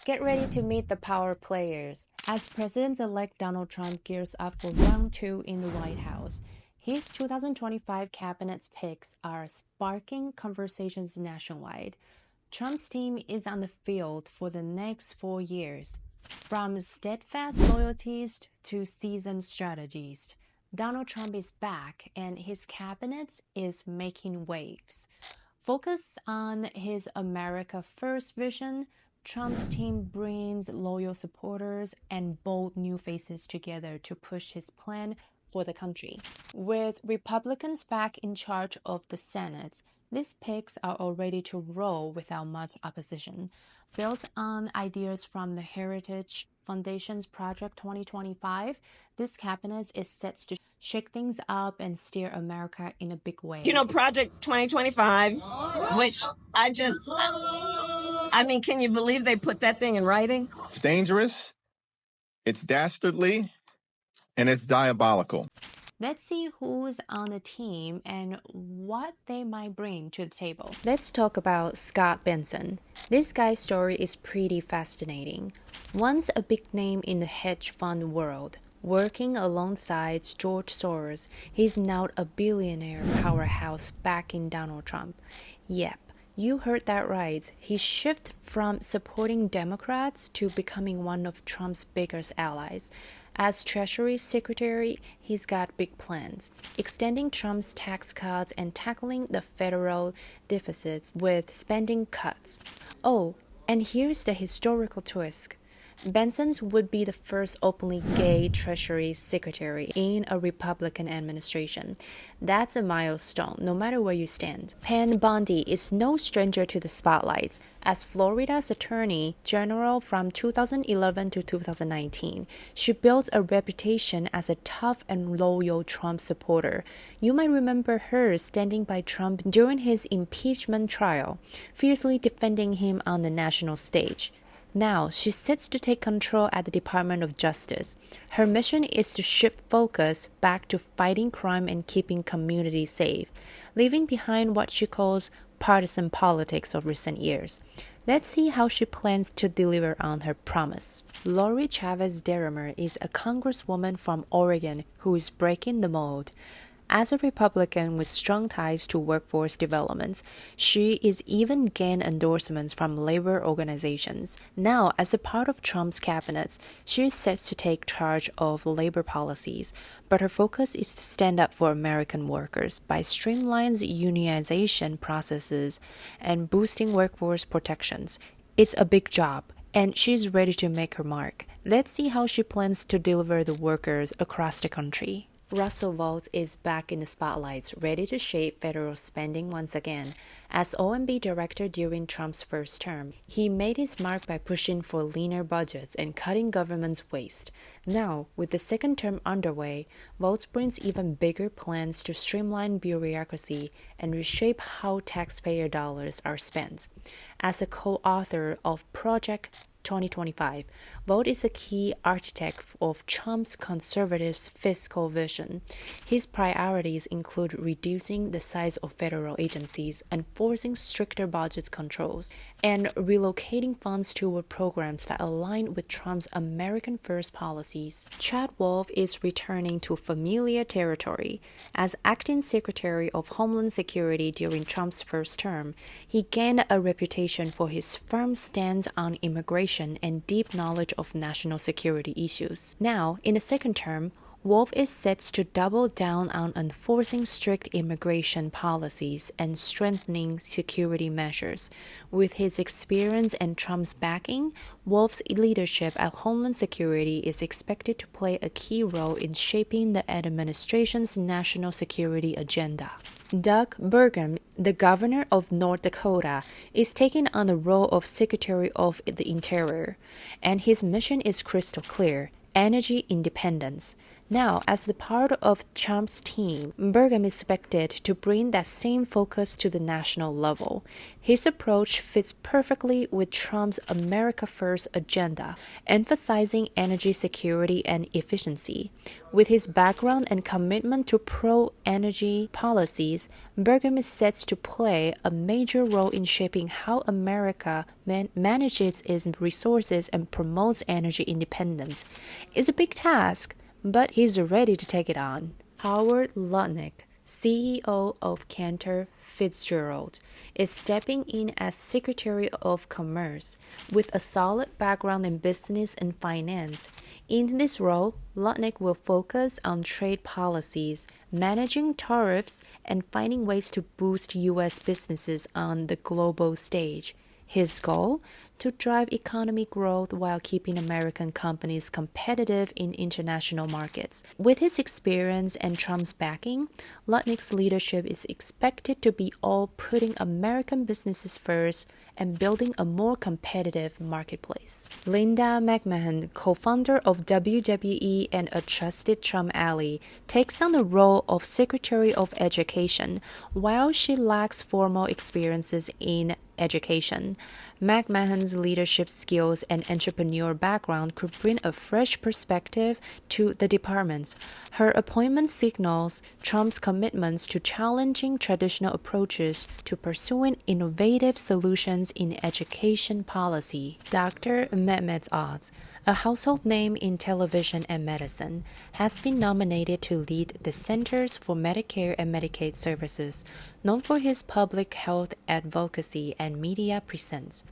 Get ready to meet the power players. As President-elect Donald Trump gears up for round two in the White House, his 2025 cabinet picks are sparking conversations nationwide. Trump's team is on the field for the next 4 years. From steadfast loyalties to seasoned strategies, Donald Trump is back and his cabinet is making waves. Focused on his America First vision, Trump's team brings loyal supporters and bold new faces together to push his plan for the country. With Republicans back in charge of the Senate, these picks are all ready to roll without much opposition. Built on ideas from the Heritage Foundation's Project 2025, this cabinet is set to shake things up and steer America in a big way. Project 2025, which can you believe they put that thing in writing? It's dangerous, it's dastardly, and it's diabolical. Let's see who's on the team and what they might bring to the table. Let's talk about Scott Bessent. This guy's story is pretty fascinating. Once a big name in the hedge fund world, working alongside George Soros, he's now a billionaire powerhouse backing Donald Trump. Yep. You heard that right. He shifted from supporting Democrats to becoming one of Trump's biggest allies. As Treasury Secretary, he's got big plans, extending Trump's tax cuts and tackling the federal deficits with spending cuts. Oh, and here's the historical twist. Bessent would be the first openly gay Treasury Secretary in a Republican administration. That's a milestone, no matter where you stand. Pam Bondi is no stranger to the spotlight. As Florida's Attorney General from 2011 to 2019, she built a reputation as a tough and loyal Trump supporter. You might remember her standing by Trump during his impeachment trial, fiercely defending him on the national stage. Now, she sits to take control at the Department of Justice. Her mission is to shift focus back to fighting crime and keeping communities safe, leaving behind what she calls partisan politics of recent years. Let's see how she plans to deliver on her promise. Lori Chavez Derrimer is a congresswoman from Oregon who is breaking the mold. As a Republican with strong ties to workforce development, she is even gained endorsements from labor organizations. Now, as a part of Trump's cabinet, she is set to take charge of labor policies, but her focus is to stand up for American workers by streamlining unionization processes and boosting workforce protections. It's a big job, and she's ready to make her mark. Let's see how she plans to deliver the workers across the country. Russell Vought is back in the spotlight, ready to shape federal spending once again. As OMB director during Trump's first term, he made his mark by pushing for leaner budgets and cutting government's waste. Now, with the second term underway, Vought brings even bigger plans to streamline bureaucracy and reshape how taxpayer dollars are spent. As a co-author of Project 2025, Vought is a key architect of Trump's conservative fiscal vision. His priorities include reducing the size of federal agencies, enforcing stricter budget controls, and relocating funds toward programs that align with Trump's American First policies. Chad Wolf is returning to familiar territory. As acting Secretary of Homeland Security during Trump's first term, he gained a reputation for his firm stance on immigration and deep knowledge of national security issues. Now, in the second term, Wolf is set to double down on enforcing strict immigration policies and strengthening security measures. With his experience and Trump's backing, Wolf's leadership at Homeland Security is expected to play a key role in shaping the administration's national security agenda. Doug Burgum, the governor of North Dakota, is taking on the role of Secretary of the Interior, and his mission is crystal clear: energy independence. Now, as the part of Trump's team, Burgum is expected to bring that same focus to the national level. His approach fits perfectly with Trump's America First agenda, emphasizing energy security and efficiency. With his background and commitment to pro-energy policies, Burgum is set to play a major role in shaping how America manages its resources and promotes energy independence. It's a big task, but he's ready to take it on. Howard Lutnick, CEO of Cantor Fitzgerald, is stepping in as Secretary of Commerce with a solid background in business and finance. In this role, Lutnick will focus on trade policies, managing tariffs, and finding ways to boost U.S. businesses on the global stage. His goal? To drive economic growth while keeping American companies competitive in international markets. With his experience and Trump's backing, Lutnick's leadership is expected to be all putting American businesses first and building a more competitive marketplace. Linda McMahon, co-founder of WWE and a trusted Trump ally, takes on the role of Secretary of Education. While she lacks formal experiences in education, McMahon's leadership skills and entrepreneur background could bring a fresh perspective to the departments. Her appointment signals Trump's commitments to challenging traditional approaches to pursuing innovative solutions in education policy. Dr. Mehmet Oz, a household name in television and medicine, has been nominated to lead the Centers for Medicare and Medicaid Services, known for his public health advocacy and media presence.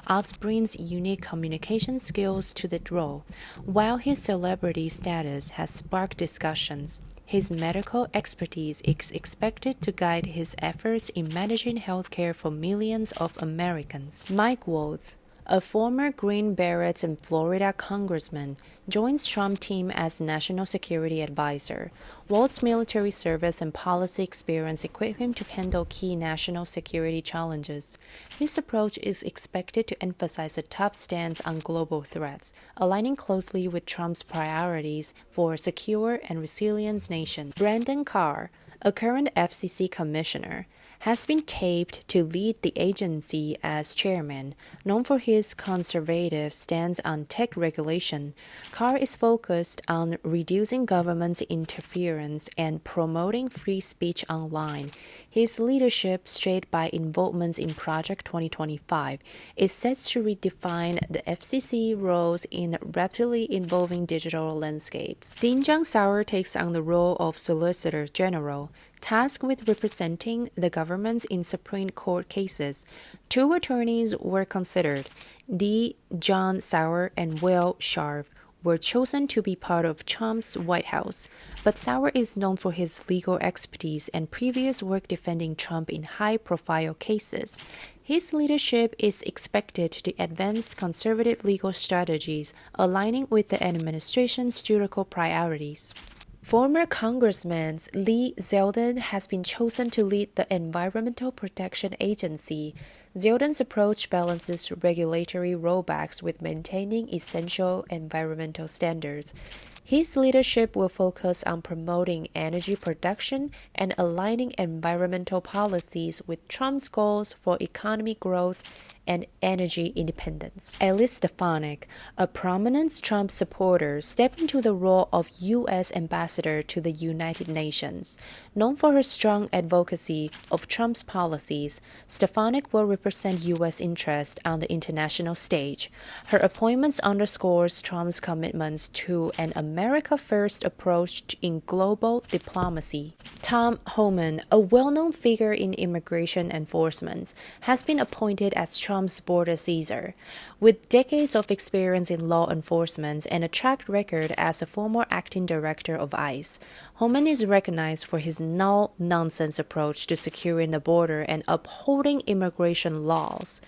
Oz brings unique communication skills to the role. While his celebrity status has sparked discussions, his medical expertise is expected to guide his efforts in managing healthcare for millions of Americans. Mike Waltz, a former Green Beret and Florida congressman, joins Trump team as national security advisor. Waltz's military service and policy experience equip him to handle key national security challenges. His approach is expected to emphasize a tough stance on global threats, aligning closely with Trump's priorities for a secure and resilient nation. Brandon Carr, a current FCC commissioner, has been tapped to lead the agency as chairman. Known for his conservative stance on tech regulation, Carr is focused on reducing government's interference and promoting free speech online. His leadership, shaped by involvements in Project 2025, is set to redefine the FCC roles in rapidly evolving digital landscapes. Dinjun Sauer takes on the role of Solicitor General, tasked with representing the government in Supreme Court cases. Two attorneys were considered. D. John Sauer and Will Sharpe were chosen to be part of Trump's White House, but Sauer is known for his legal expertise and previous work defending Trump in high-profile cases. His leadership is expected to advance conservative legal strategies, aligning with the administration's judicial priorities. Former Congressman Lee Zeldin has been chosen to lead the Environmental Protection Agency. Zeldin's approach balances regulatory rollbacks with maintaining essential environmental standards. His leadership will focus on promoting energy production and aligning environmental policies with Trump's goals for economic growth and energy independence. Elise Stefanik, a prominent Trump supporter, stepped into the role of U.S. ambassador to the United Nations. Known for her strong advocacy of Trump's policies, Stefanik will represent U.S. interests on the international stage. Her appointment underscores Trump's commitments to an America First approach in global diplomacy. Tom Homan, a well-known figure in immigration enforcement, has been appointed as Trump's border Caesar. With decades of experience in law enforcement and a track record as a former acting director of ICE, Homan is recognized for his no-nonsense approach to securing the border and upholding immigration laws.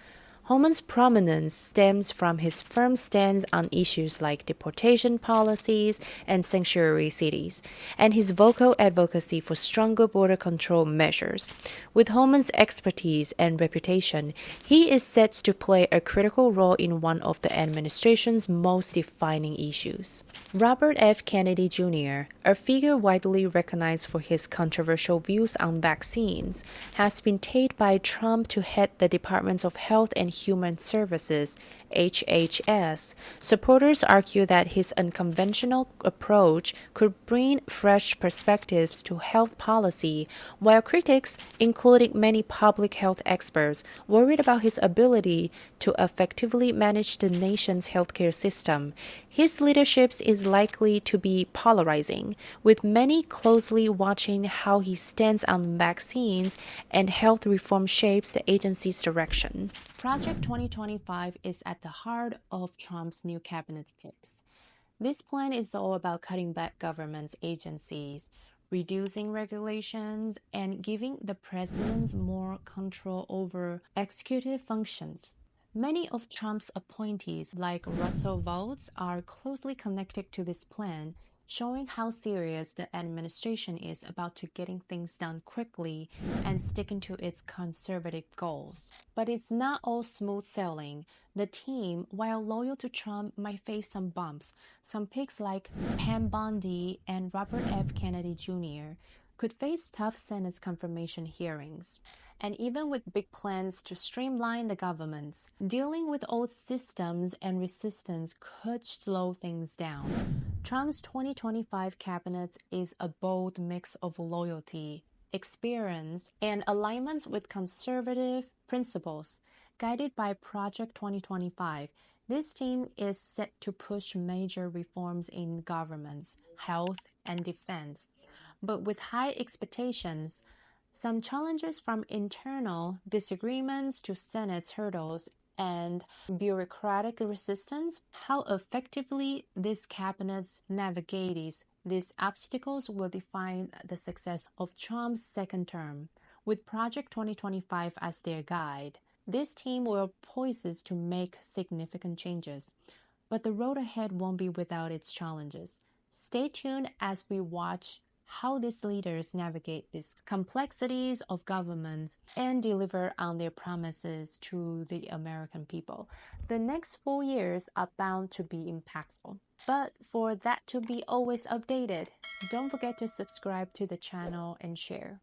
Homan's prominence stems from his firm stance on issues like deportation policies and sanctuary cities, and his vocal advocacy for stronger border control measures. With Homan's expertise and reputation, he is set to play a critical role in one of the administration's most defining issues. Robert F. Kennedy Jr., a figure widely recognized for his controversial views on vaccines, has been tapped by Trump to head the Department of Health and Human Services, HHS. Supporters argue that his unconventional approach could bring fresh perspectives to health policy, while critics, including many public health experts, worried about his ability to effectively manage the nation's healthcare system. His leadership is likely to be polarizing, with many closely watching how he stands on vaccines and health reform shapes the agency's direction. Project 2025 is at the heart of Trump's new cabinet picks. This plan is all about cutting back government agencies, reducing regulations, and giving the president more control over executive functions. Many of Trump's appointees, like Russell Vought, are closely connected to this plan, showing how serious the administration is about to getting things done quickly and sticking to its conservative goals. But it's not all smooth sailing. The team, while loyal to Trump, might face some bumps. Some picks like Pam Bondi and Robert F. Kennedy Jr. could face tough Senate confirmation hearings. And even with big plans to streamline the government, dealing with old systems and resistance could slow things down. Trump's 2025 cabinet is a bold mix of loyalty, experience, and alignment with conservative principles. Guided by Project 2025, this team is set to push major reforms in governance, health, and defense. But with high expectations, some challenges from internal disagreements to Senate hurdles and bureaucratic resistance, how effectively this cabinet navigates these obstacles will define the success of Trump's second term. With Project 2025 as their guide, this team will poised to make significant changes. But the road ahead won't be without its challenges. Stay tuned as we watch how these leaders navigate these complexities of governments and deliver on their promises to the American people. The next 4 years are bound to be impactful. But for that to be always updated, don't forget to subscribe to the channel and share.